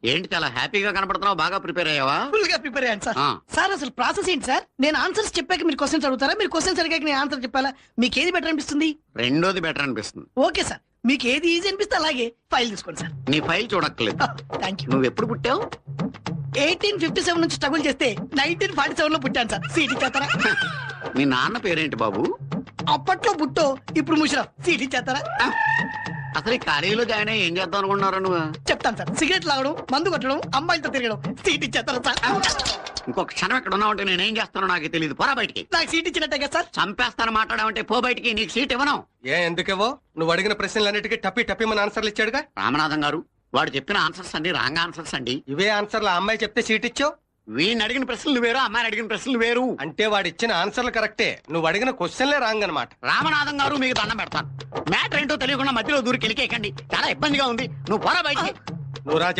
ఏంటి చాలా హ్యాపీగా కనపడుతున్నావు, బాగా ప్రిపేర్ అయ్యావా? ఫుల్ గా ప్రిపేర్ అయ్యాను సార్. ఆ. సార్ అసలు ప్రాసెస్ ఏంటి సార్? నేను ఆన్సర్స్ చెప్పాక మీరు క్వశ్చన్స్ అడుగుతారా, మీరు క్వశ్చన్స్ అడిగాక నేను ఆన్సర్ చెప్పాలా? మీకు ఏది బెటర్ అనిపిస్తుంది? రెండోది బెటర్ అనిపిస్తుంది. ఓకే సార్, మీకు ఏది ఈజీ అనిపిస్తే అలాగే ఫైల్ తీసుకోండి సార్. నీ ఫైల్ చూడక్కర్లేదు. Thank you. నువ్వు ఎప్పుడు పుట్టావు? 1857 నుంచి స్ట్రగుల్ చేస్తే 1947 లో పుట్టాను సార్. సీట్ ఇచ్చేస్తారా? మీ నాన్న పేరేంటి బాబు? అప్పట్లో బుట్టో, ఇప్పుడు ముషరఫ్. సీట్ ఇచ్చేస్తారా? అసలు ఈ కాలేజీలో జాయిన్ అయ్యి ఏం చేద్దాం అనుకుంటున్నారు నువ్వు? చెప్తాను సార్. సిగరెట్ లాగడం, మందు కొట్టడం, అమ్మాయిలతో తిరగడం. సీట్ ఇచ్చేస్తారా సార్? ఇంకొక క్షణం ఎక్కడ ఉన్నావు అంటే నేనేం చేస్తానో నాకు తెలియదు. పోరా బయటికి. నాకు సీట్ ఇచ్చినట్టే కదా సార్? చంపేస్తాను మాట్లాడావంటే పో బయటికి. నీకు సీట్ ఇవ్వను. ఎందుకేవో నువ్వు అడిగిన ప్రశ్నలన్నిటికీ టప్పి మన ఆన్సర్లు ఇచ్చాడుగా. రామనాథం గారు, వాడు చెప్పిన ఆన్సర్స్ అన్ని రాంగ్ ఆన్సర్స్ అండి. ఇవే ఆన్సర్లు ఆ అమ్మాయి చెప్తే సీట్ ఇచ్చావు. వీడిని అడిగిన ప్రశ్నలు వేరు, అమ్మాయిని అడిగిన ప్రశ్నలు వేరు. అంటే వాడు ఇచ్చిన ఆన్సర్లు కరెక్టే, నువ్వు అడిగిన క్వశ్చన్లే రాంగ్ అనమాట. రామనాథం గారు, మీకు దండం పెడతాను. మ్యాటర్ ఏంటో తెలియకుండా మధ్యలో దూరికి వెళ్ళికేయకండి. చాలా ఇబ్బందిగా ఉంది. నువ్వు పోరా బయటికి. నువ్వు రా